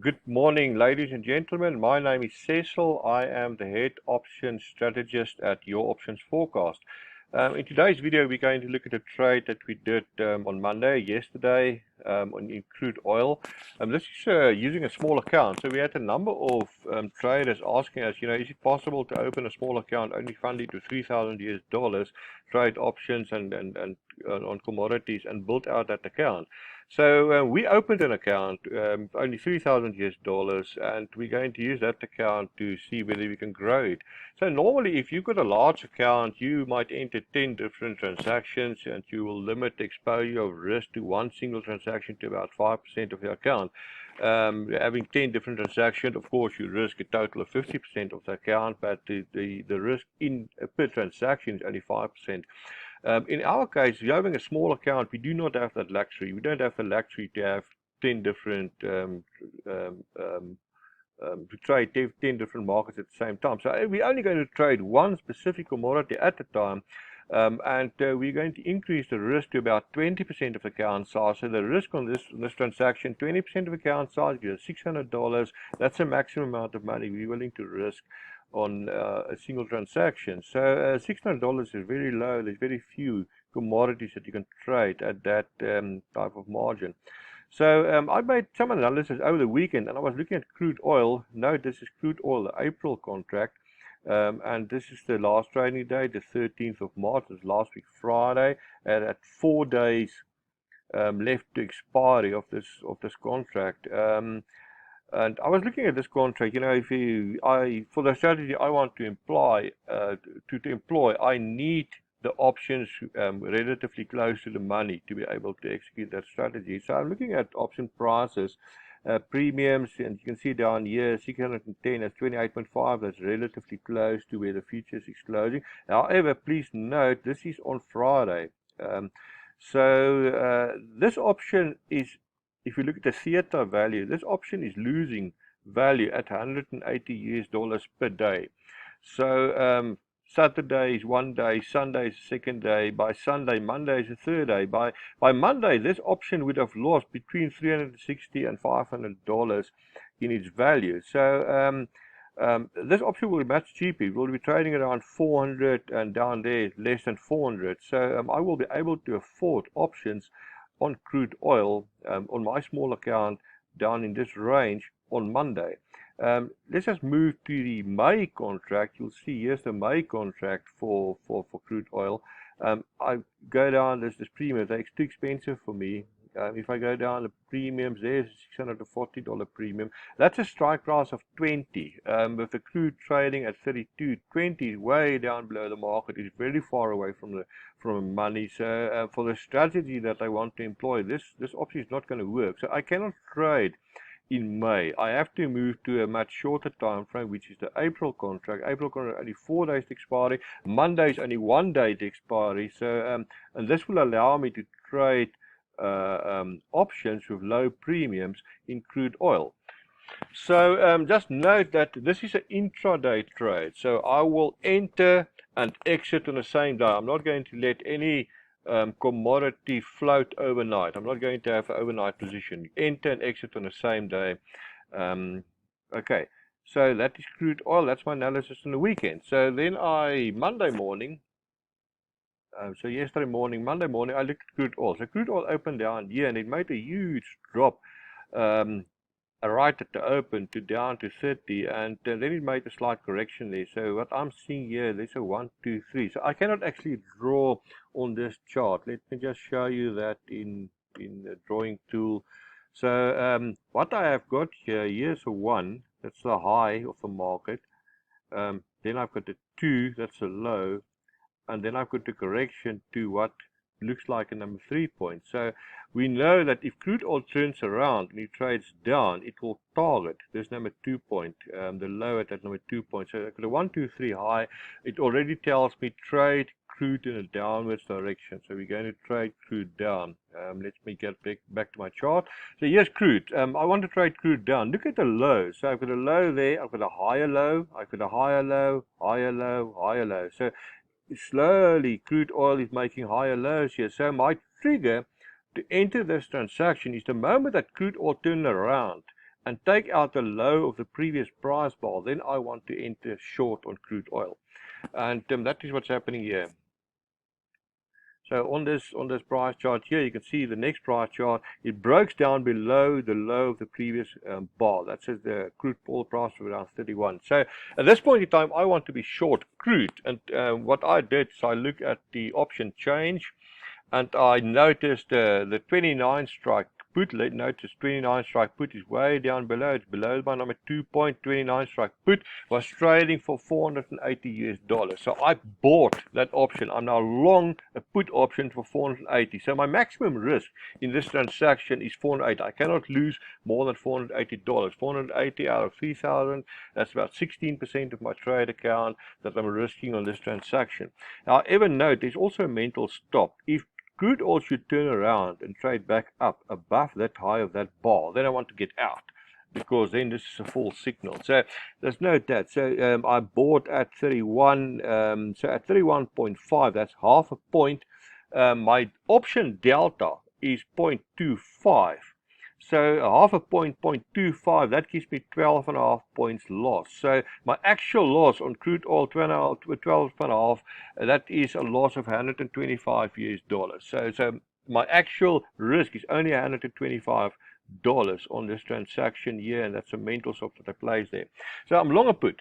Good morning, ladies and gentlemen. My name is Cecil. I am the head options strategist at Your Options Forecast. In today's video, we're going to look at a trade that we did on Monday, yesterday, in crude oil. This is using a small account. So we had a number of traders asking us, is it possible to open a small account only funded to $3,000 US, trade options and on commodities and build out that account? So we opened an account, only $3,000 US, and we're going to use that account to see whether we can grow it. So normally, if you've got a large account, you might enter 10 different transactions, and you will limit the exposure of risk to one single transaction to about 5% of your account. Having 10 different transactions, of course, you risk a total of 50% of the account, but the risk in per transaction is only 5%. In our case, if you're having a small account, we do not have that luxury. We don't have the luxury to have 10 different to trade 10 different markets at the same time. So we're only going to trade one specific commodity at a time, and we're going to increase the risk to about 20% of account size. So the risk on this transaction, 20% of account size, is $600. That's the maximum amount of money we're willing to risk on a single transaction. So $600 is very low. There's very few commodities that you can trade at that type of margin. So I made some analysis over the weekend, and I was looking at crude oil. Now this is crude oil, the April contract, and this is the last trading day, the 13th of March. It's last week Friday, and at 4 days left to expiry of this contract. And I was looking at this contract. For the strategy I want to employ, I need the options relatively close to the money to be able to execute that strategy. So I'm looking at option prices, premiums, and you can see down here 610 at 28.5. That's relatively close to where the futures is closing. However, please note this is on Friday. This option is, if you look at the theta value, this option is losing value at $180 US per day. So Saturday is one day, Sunday is the second day, by Sunday, Monday is the third day. By Monday, this option would have lost between $360 and $500 in its value. So this option will be much cheaper. We'll be trading around 400, and down there less than 400. So I will be able to afford options on crude oil on my small account down in this range on Monday. Let's just move to the May contract. You'll see here's the May contract for crude oil. I go down, this premium, it's too expensive for me. If I go down the premiums, there's a $640 premium. That's a strike price of 20. With the crude trading at 32, 20 is way down below the market. It's very far away from money. So for the strategy that I want to employ, this option is not going to work. So I cannot trade in May. I have to move to a much shorter time frame, which is the April contract. April contract only 4 days to expiry. Monday is only 1 day to expiry. So and this will allow me to trade options with low premiums in crude oil. So just note that this is an intraday trade. So I will enter and exit on the same day. I'm not going to let any commodity float overnight. I'm not going to have an overnight position. Enter and exit on the same day. Okay, so that is crude oil. That's my analysis on the weekend. So then Monday morning, Monday morning, I looked at crude oil. So crude oil opened down here, and it made a huge drop right at the open to down to 30, and then it made a slight correction there. So what I'm seeing here, there's a 1, 2, 3. So I cannot actually draw on this chart. Let me just show you that in the drawing tool. So what I have got here, here's a 1, that's the high of the market. Then I've got a 2, that's a low. And then I've got the correction to what looks like a number 3 point. So we know that if crude oil turns around and it trades down, it will target this number 2 point, the low at that number 2 point. So the 1, 2, 3 high, it already tells me trade crude in a downwards direction. So we're going to trade crude down. Let me get back to my chart. So here's crude. I want to trade crude down. Look at the low. So I've got a low there, I've got a higher low, I've got a higher low, higher low, higher low. So slowly crude oil is making higher lows here. So my trigger to enter this transaction is the moment that crude oil turns around and take out the low of the previous price bar, then I want to enter short on crude oil. And that is what's happening here. So on this price chart here, you can see the next price chart, it breaks down below the low of the previous bar. That says the crude oil price of around 31. So at this point in time, I want to be short crude. And what I did is I looked at the option change, and I noticed the 29 strike put. Notice 29 strike put is way down below. It's below my number 2.29 strike put was trading for $480. So I bought that option. I'm now long a put option for 480. So my maximum risk in this transaction is 480. I cannot lose more than $480. 480 out of 3,000. That's about 16% of my trade account that I'm risking on this transaction. However, note there's also a mental stop. If crude oil should turn around and trade back up above that high of that bar, then I want to get out, because then this is a false signal. So let's note that. So I bought at 31, so at 31.5, that's half a point. My option delta is 0.25. So half a point, 0.25, that gives me 12.5 points loss. So my actual loss on crude oil, 12.5, that is a loss of $125. So my actual risk is only $125 on this transaction here, and that's a mental stop that I place there. So I'm long a put,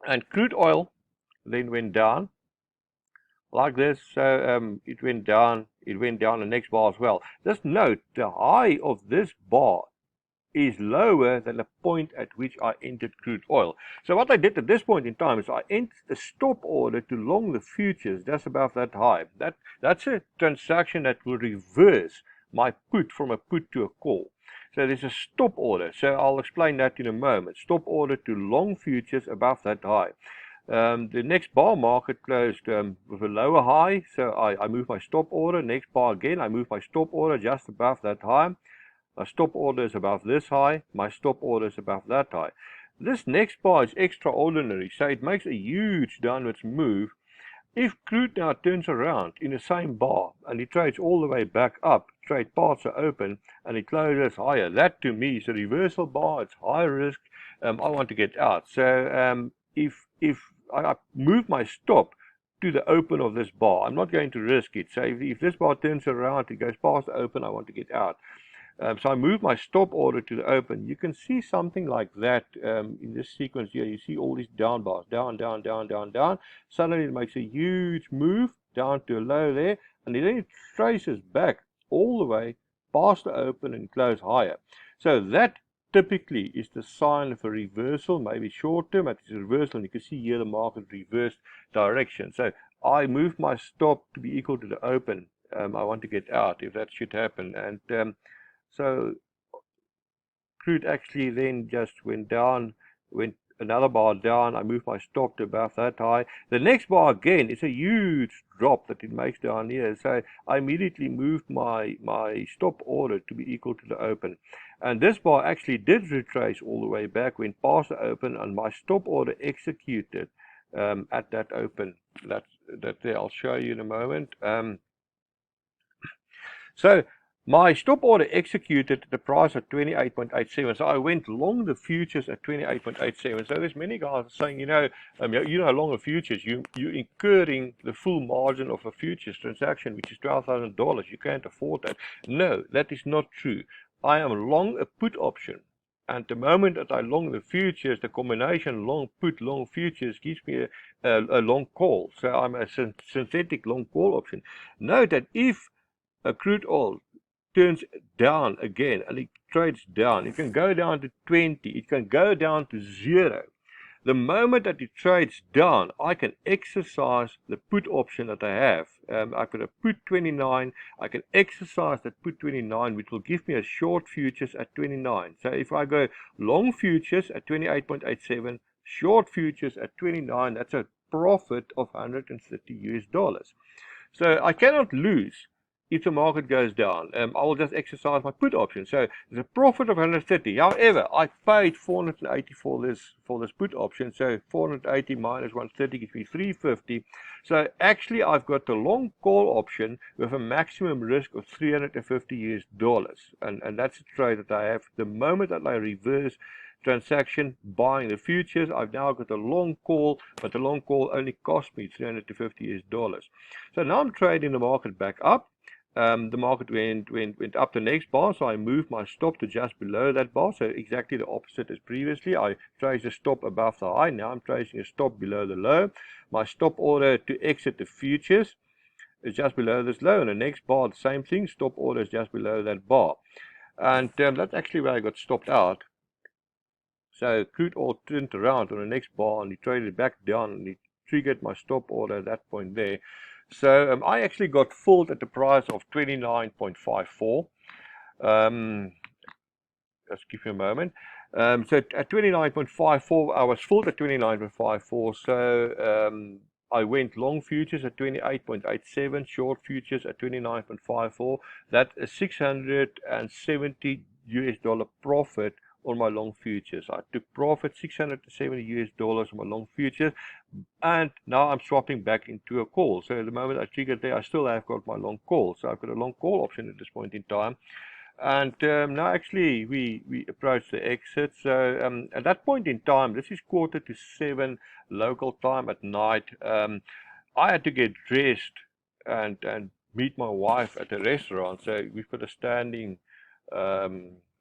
and crude oil then went down like this. So it went down the next bar as well. Just note the high of this bar is lower than the point at which I entered crude oil. So what I did at this point in time is I entered a stop order to long the futures just above that high. That's a transaction that will reverse my put from a put to a call. So there's a stop order. So I'll explain that in a moment. Stop order to long futures above that high. The next bar market closed with a lower high, so I move my stop order. Next bar again, I move my stop order just above that high. My stop order is above this high. My stop order is above that high. This next bar is extraordinary, so it makes a huge downwards move. If crude now turns around in the same bar and it trades all the way back up, trade parts are open and it closes higher, that to me is a reversal bar. It's high risk. I want to get out. So if I move my stop to the open of this bar, I'm not going to risk it. So if this bar turns around, it goes past the open, I want to get out. So I move my stop order to the open. You can see something like that in this sequence here. You see all these down bars, down, down, down, down, down. Suddenly it makes a huge move down to a low there, and then it traces back all the way past the open and close higher. So that typically is the sign of a reversal, maybe short term, but it's a reversal, and you can see here the market reversed direction. So I move my stop to be equal to the open. I want to get out if that should happen. And so crude actually then just went down, went another bar down. I move my stop to above that high. The next bar again is a huge drop that it makes down here. So I immediately moved my stop order to be equal to the open. And this bar actually did retrace all the way back, went past the open, and my stop order executed at that open. That there, I'll show you in a moment. So my stop order executed at the price of 28.87. So I went long the futures at 28.87. So there's many guys saying, you're long the futures. You're incurring the full margin of a futures transaction, which is $12,000. You can't afford that. No, that is not true. I am long a put option. And the moment that I long the futures, the combination long put, long futures gives me a long call. So I'm a synthetic long call option. Note that if a crude oil turns down again and it trades down, it can go down to 20, it can go down to 0. The moment that it trades down, I can exercise the put option that I have. I could have put 29, I can exercise that put 29, which will give me a short futures at 29. So if I go long futures at 28.87, short futures at 29, that's a profit of $130 US. So I cannot lose if the market goes down, I will just exercise my put option. So there's a profit of 130. However, I paid 480 for this put option. So 480 minus 130 gives me 350. So actually, I've got the long call option with a maximum risk of $350 US, and that's a trade that I have. The moment that I reverse transaction buying the futures, I've now got a long call, but the long call only cost me $350 US. So now I'm trading the market back up. The market went up the next bar, so I moved my stop to just below that bar, so exactly the opposite as previously. I traced a stop above the high, now I'm tracing a stop below the low. My stop order to exit the futures is just below this low, and the next bar, the same thing, stop order is just below that bar. And that's actually where I got stopped out. So crude oil turned around on the next bar, and he traded back down, and he triggered my stop order at that point there. So I actually got filled at the price of 29.54. Just give me a moment. So at 29.54, I was filled at 29.54. So I went long futures at 28.87, short futures at 29.54. That is $670 US profit on my long futures. I took profit $670 US on my long futures, and now I'm swapping back into a call. So the moment I triggered there, I still have got my long call. So I've got a long call option at this point in time. And now actually we approach the exit. So at that point in time, this is 6:45 local time at night. I had to get dressed and meet my wife at a restaurant. So we've got a standing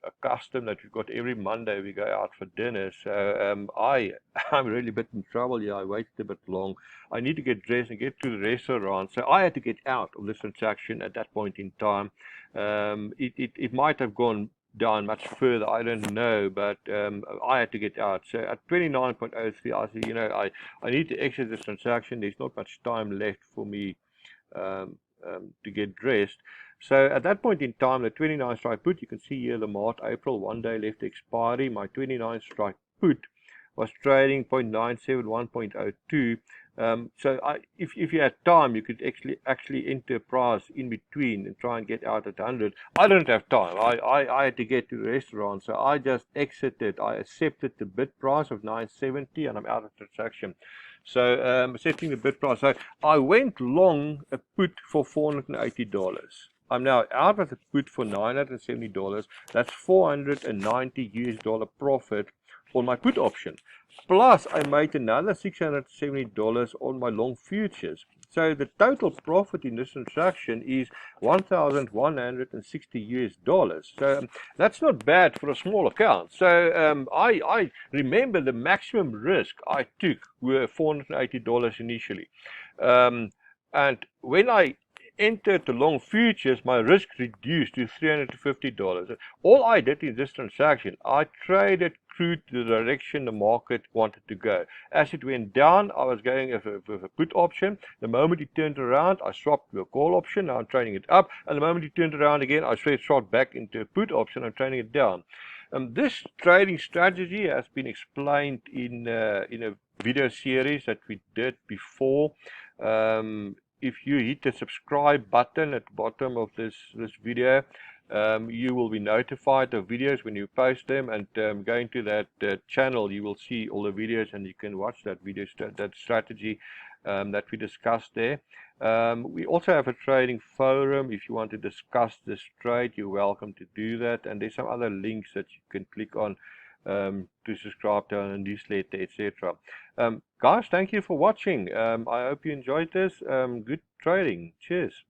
a custom that we've got every Monday. We go out for dinner. So I'm really a bit in trouble here. I waited a bit long. I need to get dressed and get to the restaurant. So I had to get out of this transaction at that point in time. It might have gone down much further, I don't know, but I had to get out. So at 29.03, I said, I need to exit this transaction. There's not much time left for me to get dressed. So at that point in time, the 29 strike put, you can see here the March, April, 1 day left expiry. My 29 strike put was trading 0.971, 0.02. So if you had time, you could actually enter a price in between and try and get out at 100. I don't have time. I had to get to the restaurant, so I just exited. I accepted the bid price of 970, and I'm out of transaction. So setting the bid price. So I went long a put for $480. I'm now out of the put for $970. That's $490 US profit on my put option. Plus, I made another $670 on my long futures. So the total profit in this transaction is $1,160 US. So that's not bad for a small account. So I remember the maximum risk I took were $480 initially. And when I entered the long futures, my risk reduced to $350. All I did in this transaction, I traded crude to the direction the market wanted to go. As it went down, I was going with a put option. The moment it turned around, I swapped to a call option. Now I'm trading it up. And the moment it turned around again, I swapped back into a put option. I'm trading it down. This trading strategy has been explained in a video series that we did before. If you hit the subscribe button at the bottom of this video, you will be notified of videos when you post them, and going to that channel, you will see all the videos, and you can watch that video, that strategy that we discussed there. We also have a trading forum. If you want to discuss this trade, you're welcome to do that, and there's some other links that you can click on to subscribe to our newsletter, etc. Guys, thank you for watching. I hope you enjoyed this. Good trading. Cheers.